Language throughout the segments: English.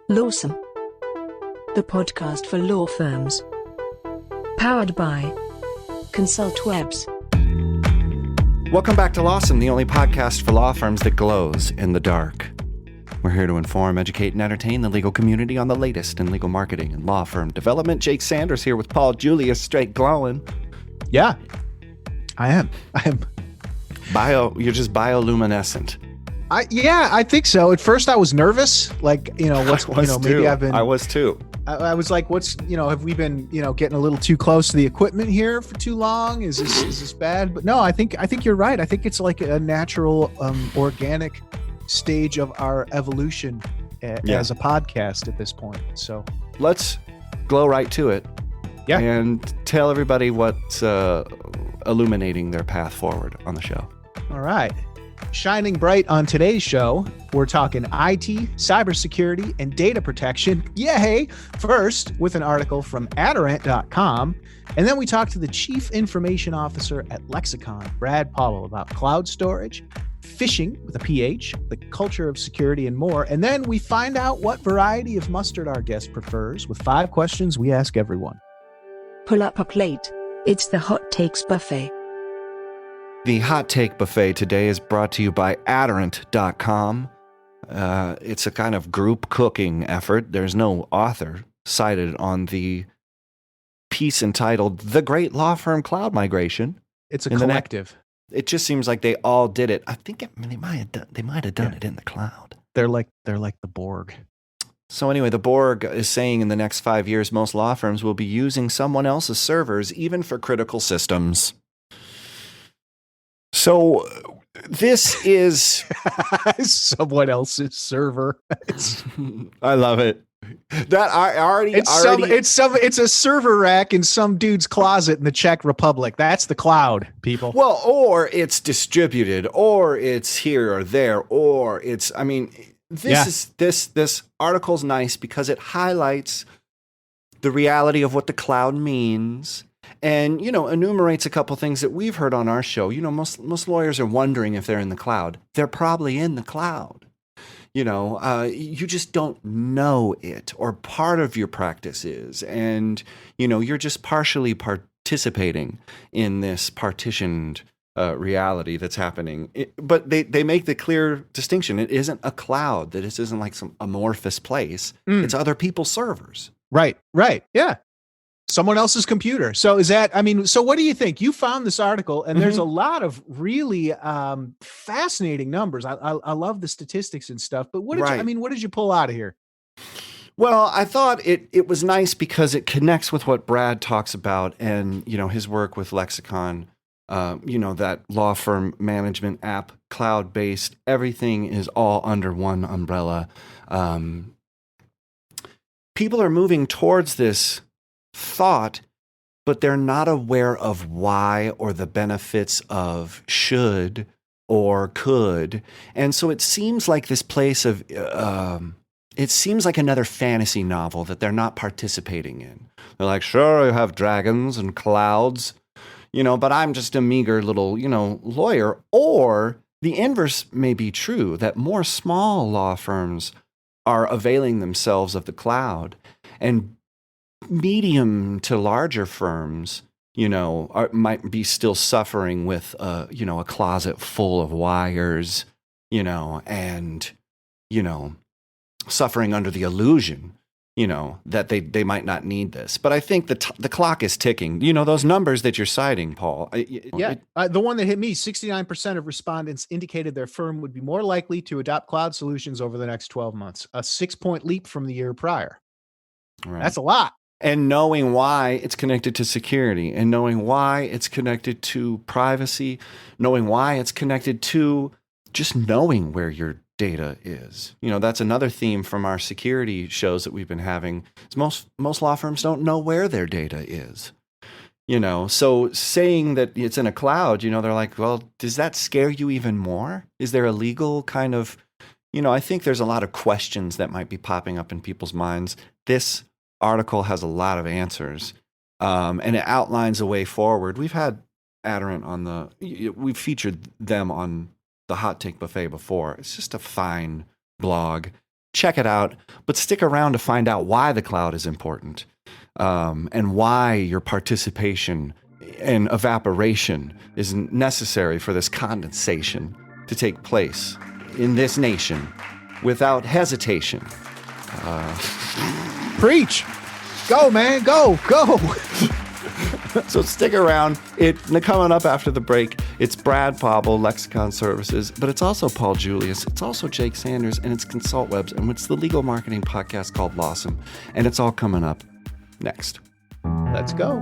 Lawsome, the podcast for law firms. Powered by Consultwebs. Welcome back to Lawsome, the only podcast for law firms that glows in the dark. We're here to inform, educate, and entertain the legal community on the latest in legal marketing and law firm development. Jake Sanders here with Paul Julius, straight glowing. Yeah, I am. You're just bioluminescent. I think so. At first I was nervous, like, maybe I've been. I was too. I was like, have we been, getting a little too close to the equipment here for too long? Is this bad? But no, I think you're right. I think it's like a natural, organic stage of our evolution as a podcast at this point. So let's glow right to it. Yeah. And tell everybody what's illuminating their path forward on the show. All right. Shining bright on today's show, we're talking IT, cybersecurity, and data protection. Yay! First, with an article from Adorant.com, and then we talk to the Chief Information Officer at Lexicon, Brad Paubel, about cloud storage, phishing with a PH, the culture of security, and more. And then we find out what variety of mustard our guest prefers with 5 questions we ask everyone. Pull up a plate. It's the Hot Takes Buffet. The Hot Take Buffet today is brought to you by Adorant.com. It's a kind of group cooking effort. There's no author cited on the piece entitled The Great Law Firm Cloud Migration. It's a collective. It just seems like they all did it. I think they might have done it in the cloud. They're like the Borg. So anyway, the Borg is saying in the next 5 years, most law firms will be using someone else's servers, even for critical systems. So this is someone else's server. I love it. That it's a server rack in some dude's closet in the Czech Republic. That's the cloud, people. Well, or it's distributed, or it's here or there, or it's. I mean, this article's nice because it highlights the reality of what the cloud means. And, enumerates a couple things that we've heard on our show. Most lawyers are wondering if they're in the cloud. They're probably in the cloud. You just don't know it, or part of your practice is. And, you're just partially participating in this partitioned reality that's happening. But they make the clear distinction. It isn't a cloud. That this isn't like some amorphous place. It's other people's servers. Right. Yeah. Someone else's computer. So what do you think? You found this article, and there's a lot of really fascinating numbers. I love the statistics and stuff, but what did you pull out of here? Well, I thought it was nice because it connects with what Brad talks about and, his work with Lexicon, that law firm management app, cloud-based, everything is all under one umbrella. People are moving towards this thought, but they're not aware of why or the benefits of should or could. And so it seems like this place of, it seems like another fantasy novel that they're not participating in. They're like, sure, you have dragons and clouds, but I'm just a meager little, lawyer. Or the inverse may be true, that more small law firms are availing themselves of the cloud, and medium to larger firms, might be still suffering with, a closet full of wires, and, suffering under the illusion, that they might not need this. But I think the clock is ticking. Those numbers that you're citing, Paul. The one that hit me, 69% of respondents indicated their firm would be more likely to adopt cloud solutions over the next 12 months, a 6-point leap from the year prior. Right. That's a lot. And knowing why it's connected to security, and knowing why it's connected to privacy, knowing why it's connected to just knowing where your data is. That's another theme from our security shows that we've been having. Is most law firms don't know where their data is. So saying that it's in a cloud, they're like, well, does that scare you even more? Is there a legal kind of, I think there's a lot of questions that might be popping up in people's minds. This article has a lot of answers, and it outlines a way forward. We've had Adorant we've featured them on the Hot Take Buffet before. It's just a fine blog. check it out, but stick around to find out why the cloud is important, and why your participation and evaporation is necessary for this condensation to take place in this nation without hesitation. Preach. Go, man. Go. So stick around. Coming up after the break, it's Brad Paubel, Lexicon Services, but it's also Paul Julius. It's also Jake Sanders, and it's Consultwebs, and it's the legal marketing podcast called Lawsome, and it's all coming up next. Let's go.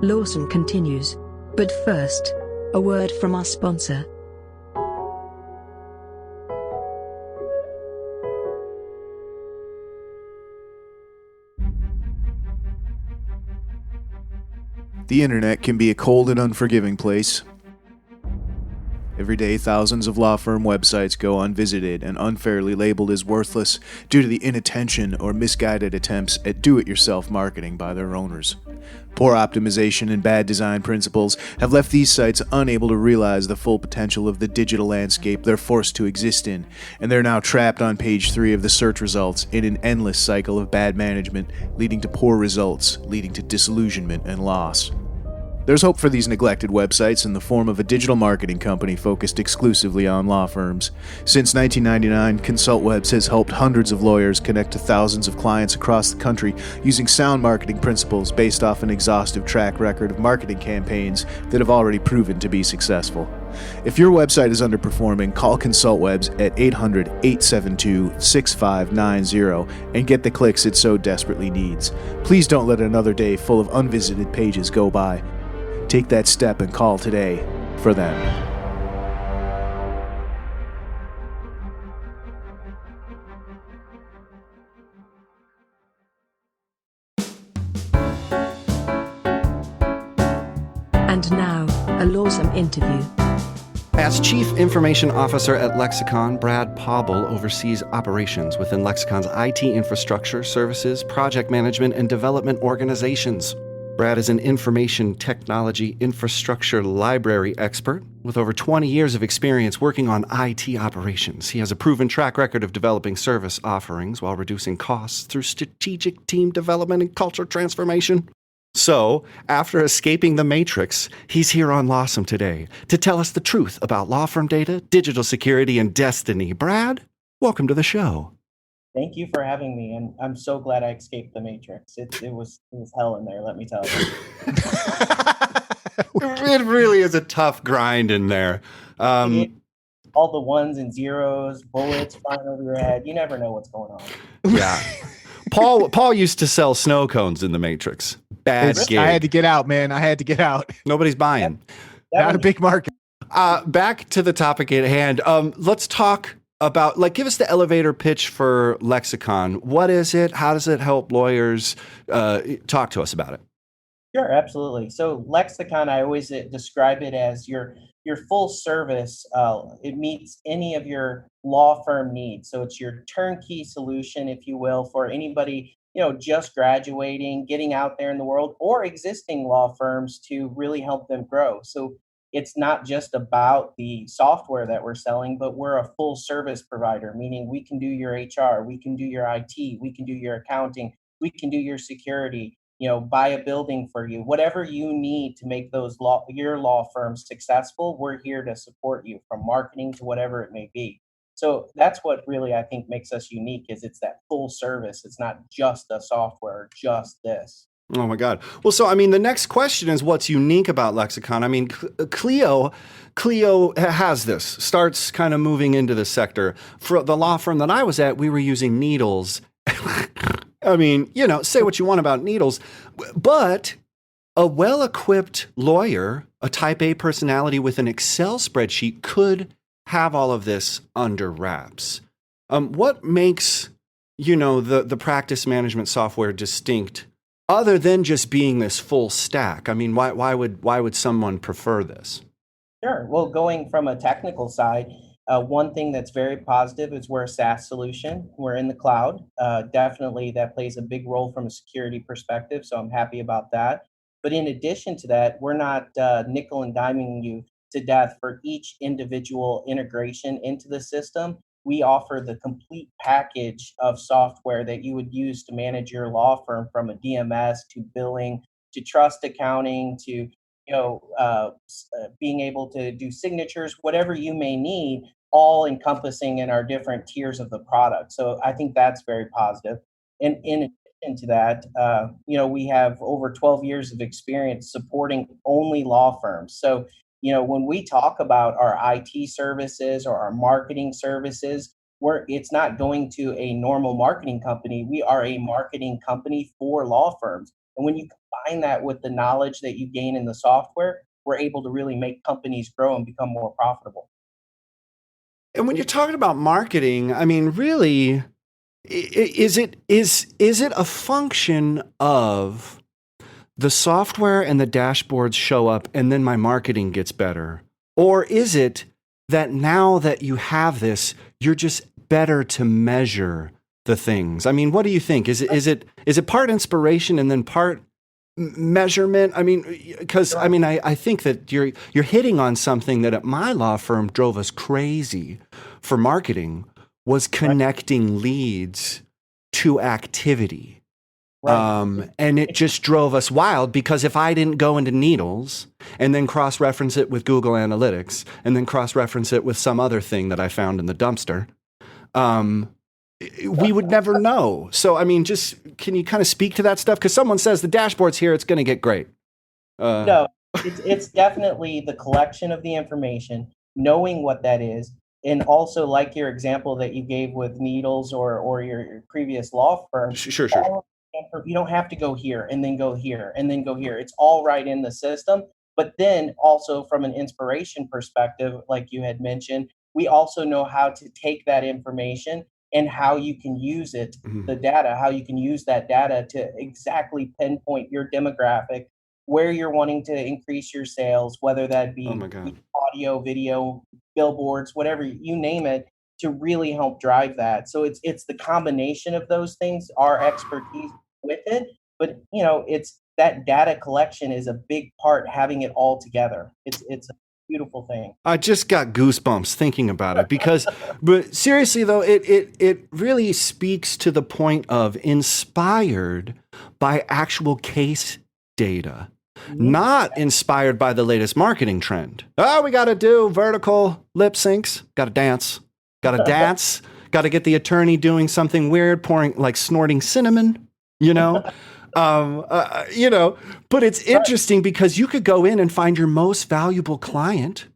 Lawson continues. But first, a word from our sponsor. The internet can be a cold and unforgiving place. Every day, thousands of law firm websites go unvisited and unfairly labeled as worthless due to the inattention or misguided attempts at do-it-yourself marketing by their owners. Poor optimization and bad design principles have left these sites unable to realize the full potential of the digital landscape they're forced to exist in, and they're now trapped on page 3 of the search results in an endless cycle of bad management, leading to poor results, leading to disillusionment and loss. There's hope for these neglected websites in the form of a digital marketing company focused exclusively on law firms. Since 1999, Consultwebs has helped hundreds of lawyers connect to thousands of clients across the country using sound marketing principles based off an exhaustive track record of marketing campaigns that have already proven to be successful. If your website is underperforming, call Consultwebs at 800-872-6590 and get the clicks it so desperately needs. Please don't let another day full of unvisited pages go by. Take that step and call today for them. And now, a Lawsome interview. As Chief Information Officer at Lexicon, Brad Paubel oversees operations within Lexicon's IT infrastructure, services, project management, and development organizations. Brad is an information technology infrastructure library expert with over 20 years of experience working on IT operations. He has a proven track record of developing service offerings while reducing costs through strategic team development and culture transformation. So, after escaping the matrix, he's here on Lawsome today to tell us the truth about law firm data, digital security, and destiny. Brad, welcome to the show. Thank you for having me, and I'm so glad I escaped the Matrix. It was hell in there, let me tell you. It really is a tough grind in there. All the ones and zeros, bullets flying over your head. You never know what's going on. Yeah. Paul used to sell snow cones in the Matrix. Bad gig. I had to get out, man. I had to get out. Nobody's buying. Not a big market. Back to the topic at hand. Let's talk about, give us the elevator pitch for Lexicon. What is it? How does it help lawyers? Talk to us about it. Sure, absolutely. So Lexicon, I always describe it as your full service. It meets any of your law firm needs. So it's your turnkey solution, if you will, for anybody, just graduating, getting out there in the world, or existing law firms to really help them grow. So it's not just about the software that we're selling, but we're a full service provider, meaning we can do your HR, we can do your IT, we can do your accounting, we can do your security, buy a building for you, whatever you need to make your law firm successful. We're here to support you, from marketing to whatever it may be. So that's what really I think makes us unique, is it's that full service. It's not just a software, just this. Oh my God. Well, so, the next question is what's unique about Lexicon? Clio has this, starts kind of moving into the sector. For the law firm that I was at, we were using needles. Say what you want about needles, but a well-equipped lawyer, a type A personality with an Excel spreadsheet could have all of this under wraps. What makes, the practice management software distinct, other than just being this full stack? Why would someone prefer this? Sure. Well, going from a technical side, one thing that's very positive is we're a SaaS solution. We're in the cloud. Definitely that plays a big role from a security perspective, so I'm happy about that. But in addition to that, we're not nickel and diming you to death for each individual integration into the system. we offer the complete package of software that you would use to manage your law firm, from a DMS to billing to trust accounting to being able to do signatures, whatever you may need, all encompassing in our different tiers of the product. So I think that's very positive. And in addition to that, we have over 12 years of experience supporting only law firms. So, when we talk about our IT services or our marketing services, it's not going to a normal marketing company. We are a marketing company for law firms. And when you combine that with the knowledge that you gain in the software, we're able to really make companies grow and become more profitable. And when you're talking about marketing, I mean, really, is it a function of the software and the dashboards show up and then my marketing gets better? Or is it that now that you have this, you're just better to measure the things? I mean, what do you think? Is it part inspiration and then part measurement? I mean, because I think that you're hitting on something that at my law firm drove us crazy for marketing, was connecting leads to activity. Right. And it just drove us wild, because if I didn't go into Needles and then cross-reference it with Google Analytics and then cross-reference it with some other thing that I found in the dumpster, we would never know. So, I mean, just can you kind of speak to that stuff? Because someone says the dashboard's here, it's going to get great. No, it's definitely the collection of the information, knowing what that is. And also, like your example that you gave with Needles or your previous law firm. Sure. You don't have to go here and then go here and then go here. It's all right in the system. But then also from an inspiration perspective, like you had mentioned, we also know how to take that information and how you can use it, the data, how you can use that data to exactly pinpoint your demographic, where you're wanting to increase your sales, whether that be audio, video, billboards, whatever, you name it, to really help drive that. So it's the combination of those things, our expertise with it, but it's that data collection is a big part, having it all together. It's a beautiful thing. I just got goosebumps thinking about it, because, but seriously though, it really speaks to the point of inspired by actual case data, not inspired by the latest marketing trend. Oh, we got to do vertical lip syncs, got to dance, got to get the attorney doing something weird, snorting cinnamon, but it's interesting because you could go in and find your most valuable client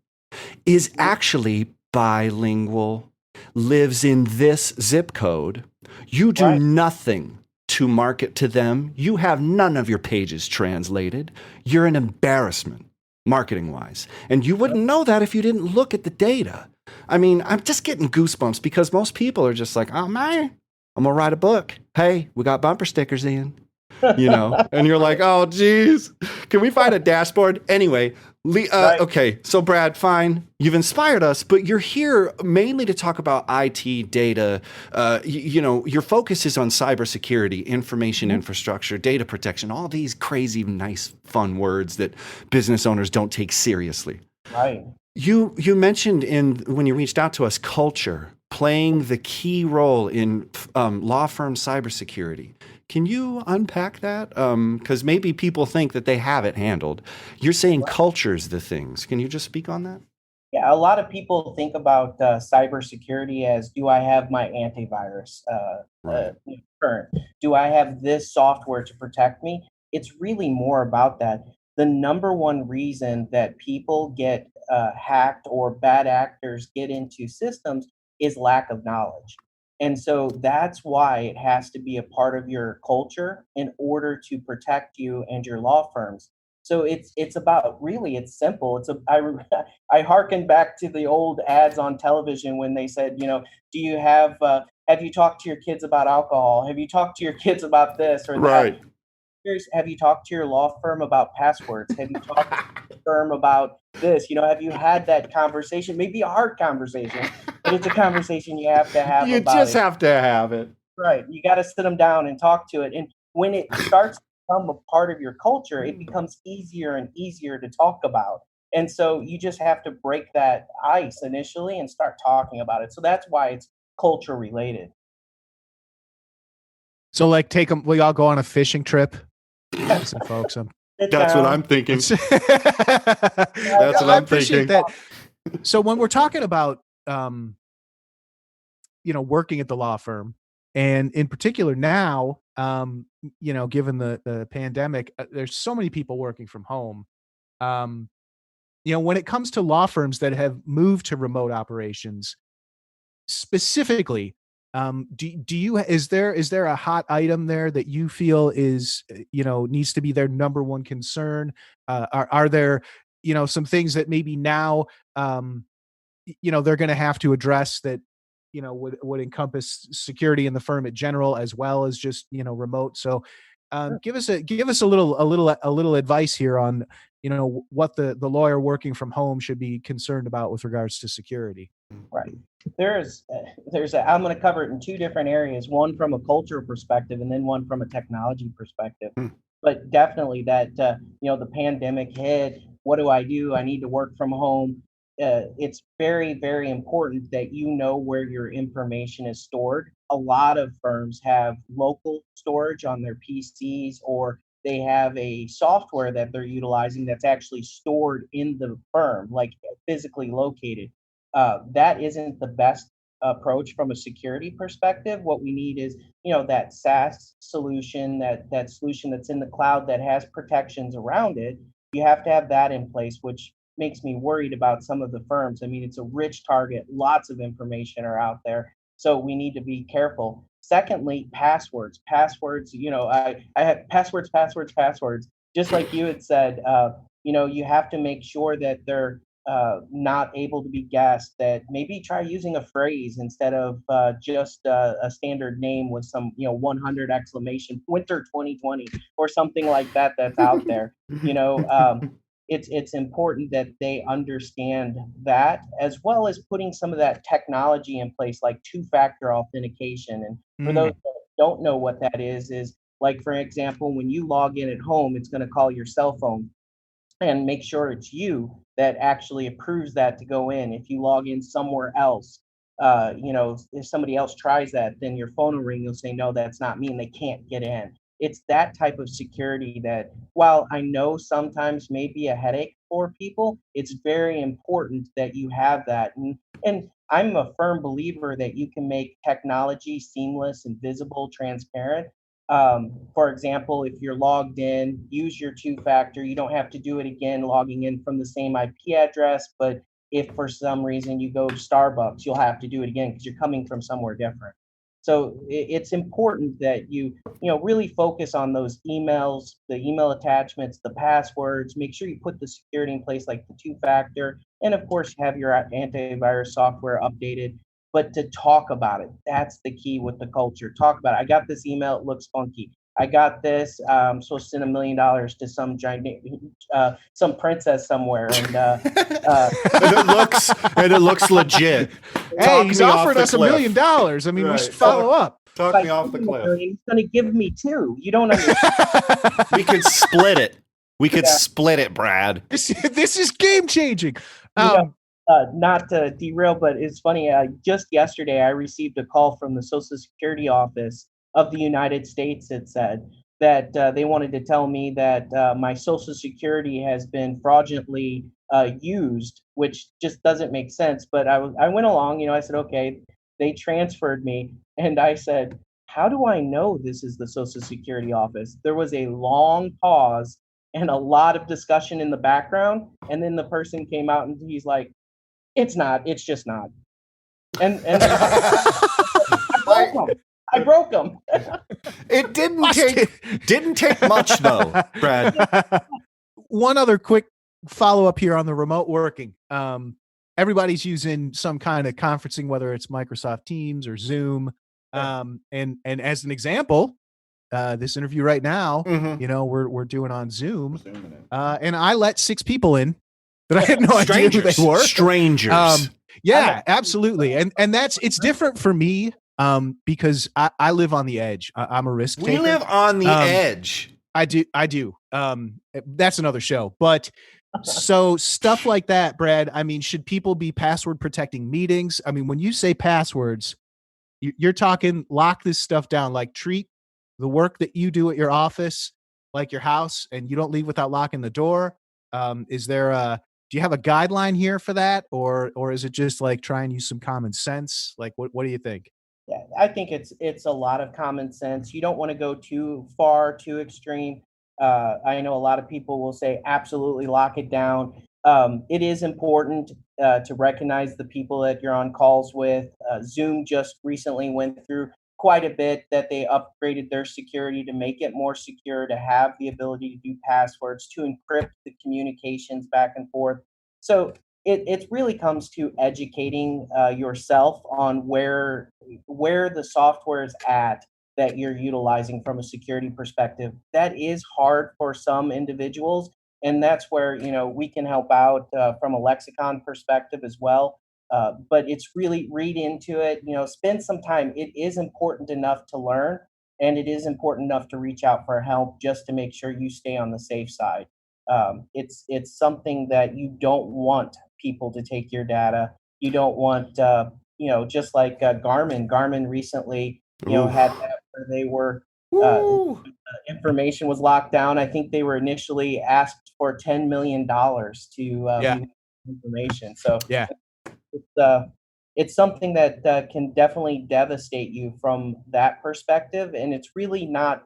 is actually bilingual, lives in this zip code. You do nothing to market to them. You have none of your pages translated. You're an embarrassment marketing-wise. And you wouldn't know that if you didn't look at the data. I mean, I'm just getting goosebumps because most people are just like, oh, man, I'm going to write a book. Hey, we got bumper stickers in. And you're like, oh, geez, can we find a dashboard? Anyway, okay, so Brad, fine. You've inspired us, but you're here mainly to talk about IT data. Your focus is on cybersecurity, information infrastructure, data protection, all these crazy, nice, fun words that business owners don't take seriously. Right. You mentioned when you reached out to us, culture playing the key role in law firm cybersecurity. Can you unpack that? Because maybe people think that they have it handled. You're saying culture's the things. Can you just speak on that? Yeah, a lot of people think about cybersecurity as, do I have my antivirus current? Do I have this software to protect me? It's really more about that. The number one reason that people get hacked or bad actors get into systems is lack of knowledge. And so that's why it has to be a part of your culture in order to protect you and your law firms. So it's about, really, it's simple. I hearken back to the old ads on television when they said, do you have you talked to your kids about alcohol? Have you talked to your kids about this or that? Right. Have you talked to your law firm about passwords? Have you talked to the firm about this? Have you had that conversation? Maybe a hard conversation, but it's a conversation you have to have. You just have to have it. Right. You got to sit them down and talk to it. And when it starts to become a part of your culture, it becomes easier and easier to talk about. And so you just have to break that ice initially and start talking about it. So that's why it's culture related. So like we all go on a fishing trip. Listen, folks, That's what I'm thinking. That's what I'm thinking. That. So when we're talking about, working at the law firm, and in particular now, given the pandemic, there's so many people working from home. When it comes to law firms that have moved to remote operations, specifically, is there a hot item there that you feel is, needs to be their number one concern? Are there, some things that maybe now, they're going to have to address that, would encompass security in the firm in general, as well as just, remote. So, give us a little advice here on, what the lawyer working from home should be concerned about with regards to security. Right. I'm going to cover it in two different areas, one from a culture perspective and then one from a technology perspective. But definitely that, the pandemic hit. What do? I need to work from home. It's very, very important that you know where your information is stored. A lot of firms have local storage on their PCs, or they have a software that they're utilizing that's actually stored in the firm, like physically located. That isn't the best approach from a security perspective. What we need is, that SaaS solution, that solution that's in the cloud that has protections around it. You have to have that in place, which makes me worried about some of the firms. I mean, it's a rich target. Lots of information are out there. So we need to be careful. Secondly, passwords. I have passwords. Just like you had said, you have to make sure that they're not able to be guessed, that maybe try using a phrase instead of just a standard name with some 100 exclamation winter 2020 or something like that that's out there. It's important that they understand that, as well as putting some of that technology in place, like two-factor authentication. And for those that don't know what that is like, for example, when you log in at home, it's going to call your cell phone and make sure it's you that actually approves that to go in. If you log in somewhere else, if somebody else tries that, then your phone will ring. You'll say, no, that's not me, and they can't get in. It's that type of security that, while I know sometimes may be a headache for people, it's very important that you have that. And I'm a firm believer that you can make technology seamless and visible, transparent. For example, if you're logged in, use your two-factor. You don't have to do it again logging in from the same IP address. But if for some reason you go to Starbucks, you'll have to do it again because you're coming from somewhere different. So it's important that you really focus on those emails, the email attachments, the passwords. Make sure you put the security in place, like the two-factor, and of course have your antivirus software updated. But to talk about it, that's the key with the culture. Talk about it. I got this email; it looks funky. I got this. I'm supposed to send $1 million to some some princess somewhere, and it looks legit. Hey, he's offered us $1 million. I mean, we should follow up. Talk me off the cliff. He's going to give me 2. You don't understand. We could split it. Split it, Brad. This is game changing. Not to derail, but it's funny. Just yesterday, I received a call from the Social Security Office of the United States. It said that they wanted to tell me that my Social Security has been fraudulently used, which just doesn't make sense. But I went along, I said, okay. They transferred me, and I said, how do I know this is the Social Security Office? There was a long pause and a lot of discussion in the background, and then the person came out and he's like, it's not, it's just not. And I broke them. It didn't take much though, Brad. One other quick follow-up here on the remote working. Everybody's using some kind of conferencing, whether it's Microsoft Teams or Zoom. And as an example, this interview right now, we're doing on Zoom. And I let 6 people in that I had no idea who they were. Strangers. Yeah, absolutely. And it's different for me because I live on the edge. I'm a risk taker. We live on the edge. I do. That's another show. But so stuff like that, Brad, I mean, should people be password protecting meetings? I mean, when you say passwords, You're talking lock this stuff down, like treat the work that you do at your office like your house, and you don't leave without locking the door. Is there do you have a guideline here for that, or is it just like try and use some common sense? Like, what do you think? Yeah, I think it's a lot of common sense. You don't want to go too far, too extreme. I know a lot of people will say absolutely lock it down. It is important to recognize the people that you're on calls with. Zoom just recently went through quite a bit that they upgraded their security to make it more secure, to have the ability to do passwords, to encrypt the communications back and forth. So it really comes to educating yourself on where the software is at that you're utilizing from a security perspective. That is hard for some individuals, and that's where we can help out from a Lexicon perspective as well. But it's really read into it, spend some time. It is important enough to learn, and it is important enough to reach out for help just to make sure you stay on the safe side. It's something that you don't want people to take your data. You don't want, just like Garmin. Garmin recently, had Oof. that where they were Woo. information was locked down. I think they were initially asked for $10 million to Yeah, remove information. So yeah. it's something that can definitely devastate you from that perspective, and it's really not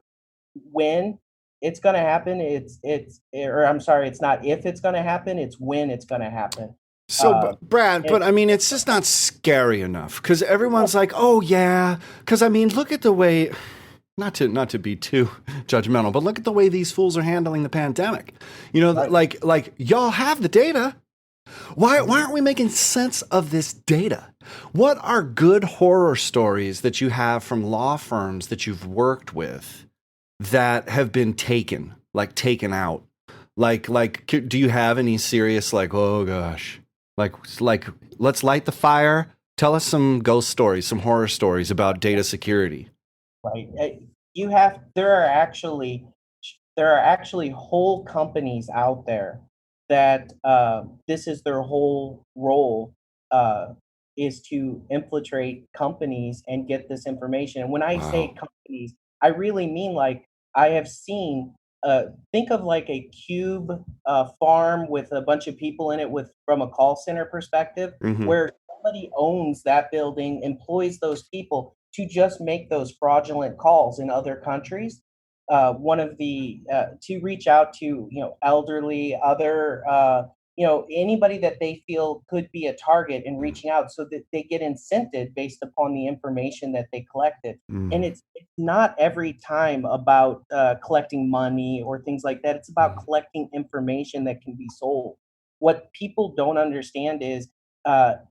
when it's going to happen. Or I'm sorry, it's not if it's going to happen. It's when it's going to happen. So, Uh, Brad, and but I mean, it's just not scary enough because everyone's like, "Oh yeah," because I mean, look at the way. Not to be too judgmental, but look at the way these fools are handling the pandemic. Right. Like y'all have the data. Why aren't we making sense of this data? What are good horror stories that you have from law firms that you've worked with that have been taken out? Do you have any serious oh gosh, like let's light the fire. Tell us some ghost stories, some horror stories about data security. Right. You have there are actually whole companies out there that this is their whole role, uh, is to infiltrate companies and get this information. And when I say Wow. companies, I really mean like I have seen. Think of like a cube farm with a bunch of people in it, with from a call center perspective, Mm-hmm. where somebody owns that building, employs those people to just make those fraudulent calls in other countries. One of the To reach out to elderly, other anybody that they feel could be a target, and reaching out so that they get incented based upon the information that they collected. And Mm-hmm. it's not every time about collecting money or things like that. It's about collecting information that can be sold. What people don't understand is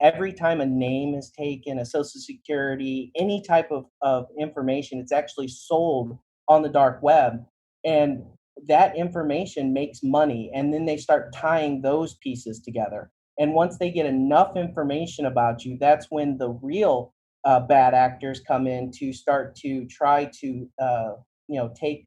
every time a name is taken, a social security, any type of information, it's actually sold on the dark web. And that information makes money. And then they start tying those pieces together. And once they get enough information about you, that's when the real bad actors come in to start to try to, take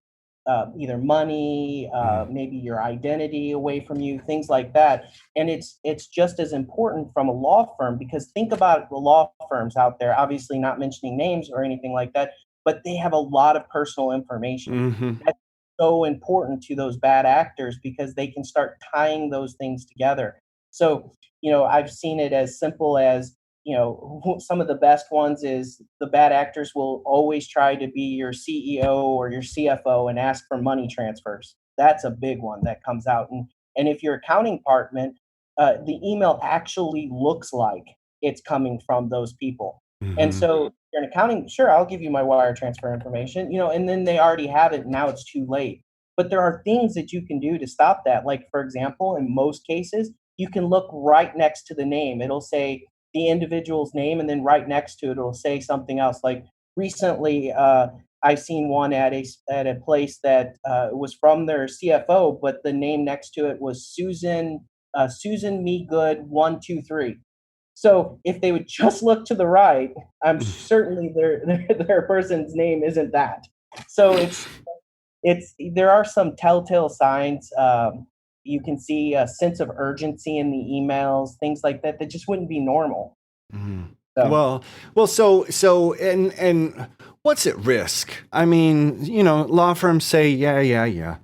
either money, Mm-hmm. maybe your identity away from you, things like that. And it's just as important from a law firm, because think about the law firms out there, obviously not mentioning names or anything like that, but they have a lot of personal information. Mm-hmm. That's so important to those bad actors because they can start tying those things together. So, I've seen it as simple as, some of the best ones is the bad actors will always try to be your CEO or your CFO and ask for money transfers. That's a big one that comes out. And if your accounting department, the email actually looks like it's coming from those people. And Mm-hmm. so you're an accounting, sure, I'll give you my wire transfer information, and then they already have it. Now it's too late. But there are things that you can do to stop that. Like, for example, in most cases, you can look right next to the name. It'll say the individual's name, and then right next to it, it'll say something else. Like recently, I've seen one at a place that was from their CFO, but the name next to it was Susan Me Good 123. So if they would just look to the right, I'm certainly their person's name isn't that. So there are some telltale signs. You can see a sense of urgency in the emails, things like that, that just wouldn't be normal. Mm-hmm. So And what's at risk? I mean, law firms say, yeah.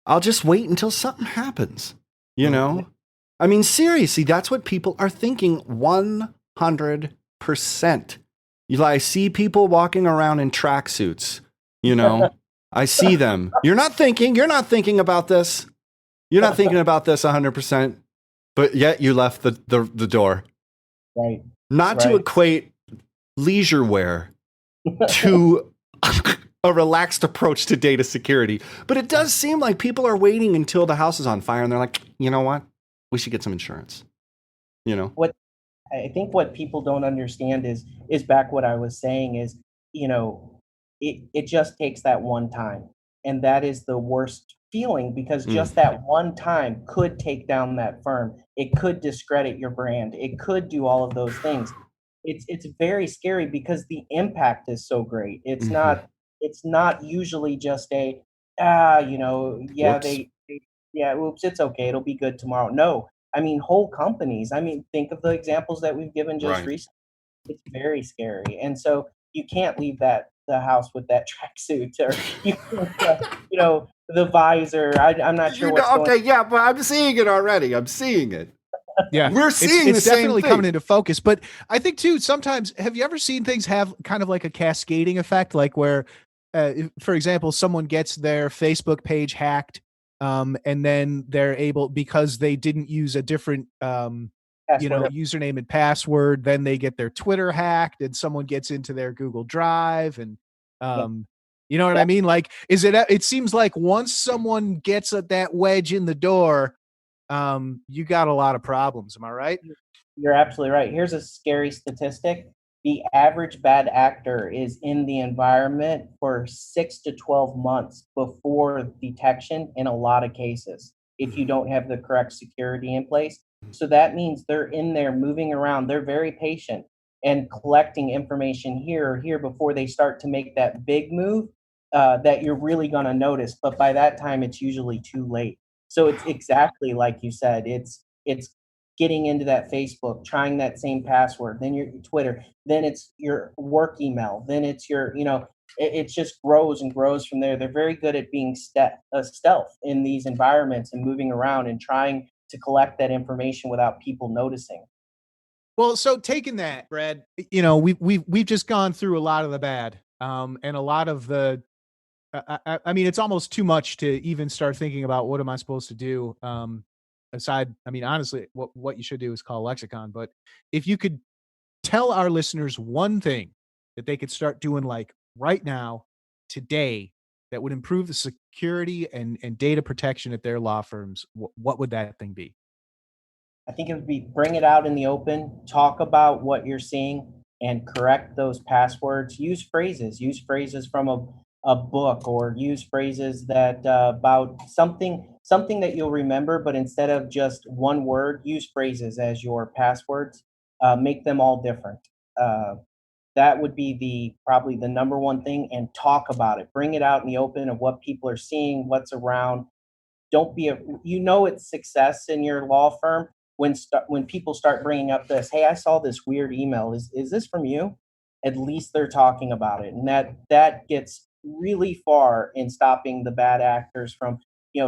I'll just wait until something happens. I mean, seriously, that's what people are thinking 100%. I see people walking around in tracksuits, I see them. You're not thinking about this. You're not thinking about this 100%, but yet you left the door. Right. Not to equate leisure wear to a relaxed approach to data security, but it does seem like people are waiting until the house is on fire and they're like, you know what? We should get some insurance. What I think what people don't understand is back what I was saying is, it just takes that one time. And that is the worst feeling, because just that one time could take down that firm. It could discredit your brand. It could do all of those things. It's very scary because the impact is so great. It's not usually just a Whoops. oops, it's okay, it'll be good tomorrow. No, I mean whole companies. I mean, think of the examples that we've given just Right. recently. It's very scary, and so you can't leave the house with that tracksuit, or you can't, the visor. I'm not sure what's going. Okay, yeah, but I'm seeing it already. I'm seeing it. Yeah, We're seeing it's the same definitely thing. coming into focus. But I think too, sometimes, have you ever seen things have kind of like a cascading effect, like where, for example, someone gets their Facebook page hacked, and then they're able, because they didn't use a different username and password, then they get their Twitter hacked, and someone gets into their Google Drive, and you know what I mean? Like, it seems like once someone gets that wedge in the door, you got a lot of problems. Am I right? You're absolutely right. Here's a scary statistic. The average bad actor is in the environment for 6 to 12 months before detection in a lot of cases, if you don't have the correct security in place. So that means they're in there moving around. They're very patient and collecting information here or here before they start to make that big move that you're really going to notice. But by that time, it's usually too late. So it's exactly like you said. It's getting into that Facebook, trying that same password, then your Twitter, then it's your work email, then it's your, it just grows and grows from there. They're very good at being stealth in these environments and moving around and trying to collect that information without people noticing. Well, so taking that, Brad, we've just gone through a lot of the bad, and a lot of the. I mean, it's almost too much to even start thinking about what am I supposed to do. Aside, I mean, honestly, what you should do is call Lexicon. But if you could tell our listeners one thing that they could start doing, like right now, today, that would improve the security and data protection at their law firms, what would that thing be? I think it would be bring it out in the open, talk about what you're seeing, and correct those passwords. Use phrases from a book, or use phrases that about something that you'll remember, but instead of just one word, use phrases as your passwords. Make them all different. That would be probably the number one thing, and talk about it. Bring it out in the open of what people are seeing, what's around. Don't be it's success in your law firm when people start bringing up this. Hey, I saw this weird email. Is this from you? At least they're talking about it, and that gets really far in stopping the bad actors from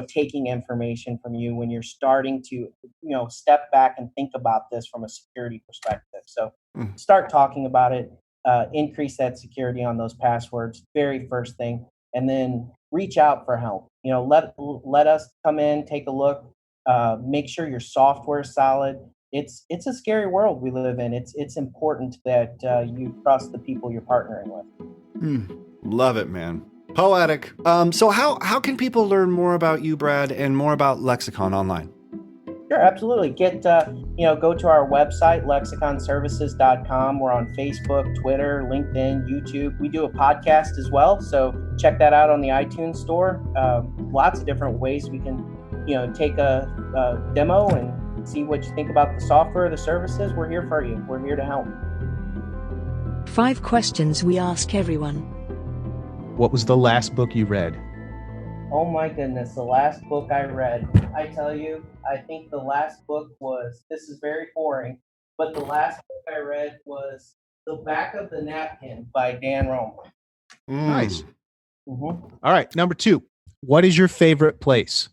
taking information from you when you're starting to step back and think about this from a security perspective. So start talking about it, increase that security on those passwords, very first thing, and then reach out for help. Let us come in, take a look, make sure your software is solid. It's a scary world we live in. It's important that you trust the people you're partnering with. Love it, man. Poetic. So how can people learn more about you, Brad, and more about Lexicon online? Sure, absolutely. Go to our website, lexiconservices.com. We're on Facebook, Twitter, LinkedIn, YouTube. We do a podcast as well, so check that out on the iTunes store. Lots of different ways we can, take a demo and see what you think about the software, the services. We're here for you. We're here to help. 5 questions we ask everyone. What was the last book you read? Oh my goodness, the last book I read. I tell you, I think the last book was, this is very boring, but the last book I read was The Back of the Napkin by Dan Romer. Nice. Mm-hmm. All right, number 2. What is your favorite place?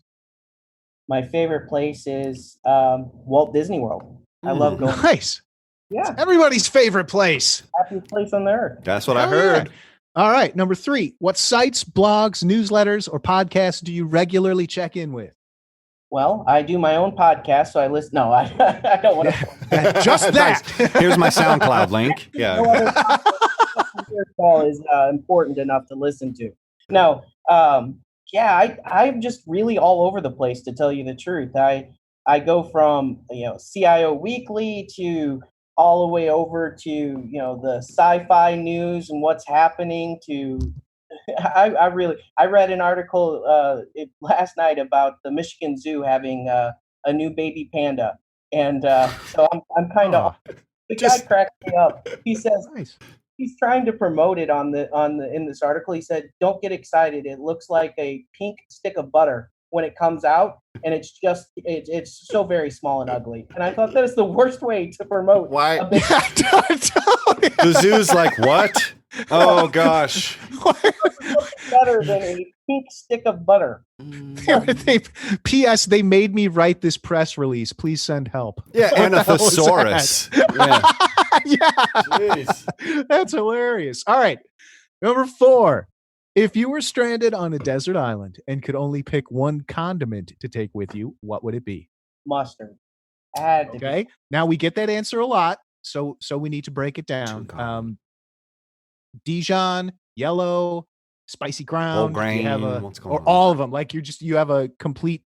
My favorite place is Walt Disney World. I love going. Nice. Yeah, Everybody's favorite place. happiest place on the earth. That's what I Hell heard. yeah. All right, number 3. What sites, blogs, newsletters, or podcasts do you regularly check in with? Well, I do my own podcast, so I listen. No, I don't want to. Just that. Nice. Here's my SoundCloud link. No Yeah. other call is important enough to listen to. No, I'm just really all over the place, to tell you the truth. I go from CIO Weekly to all the way over to the sci-fi news and what's happening to. I read an article last night about the Michigan Zoo having a new baby panda, and so I'm kind of the guy cracked me up. He says Nice. he's trying to promote it in this article. He said, "Don't get excited. It looks like a pink stick of butter when it comes out, and it's so very small and ugly." And I thought that is the worst way to promote. Why? The The zoo's like, what? Oh, gosh. better than a pink stick of butter. P.S. They made me write this press release. Please send help. Yeah, What and a the hell was thesaurus. that? Yeah. Yeah. Jeez. That's hilarious. All right. Number 4. If you were stranded on a desert island and could only pick one condiment to take with you, what would it be? Mustard. Had to be. Okay. Now we get that answer a lot, so we need to break it down. Dijon, yellow, spicy ground. Whole you grain. have a- What's going or on? all of them. Like you have a complete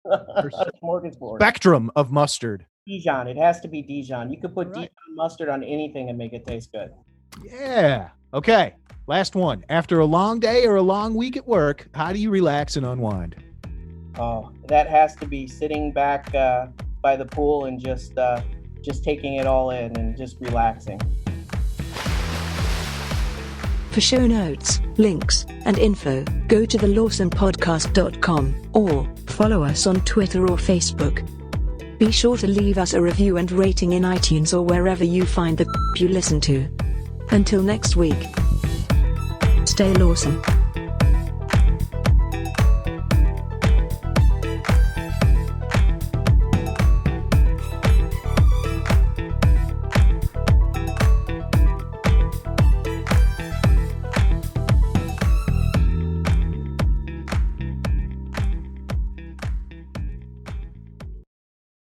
Smorgasbord. spectrum of mustard. Dijon. It has to be Dijon. You could put All right. Dijon mustard on anything and make it taste good. Yeah. Okay. Last one. After a long day or a long week at work, how do you relax and unwind? Oh, that has to be sitting back by the pool and just taking it all in and just relaxing. For show notes, links, and info, go to thelawsonpodcast.com or follow us on Twitter or Facebook. Be sure to leave us a review and rating in iTunes or wherever you find the you listen to. Until next week, stay Lawson.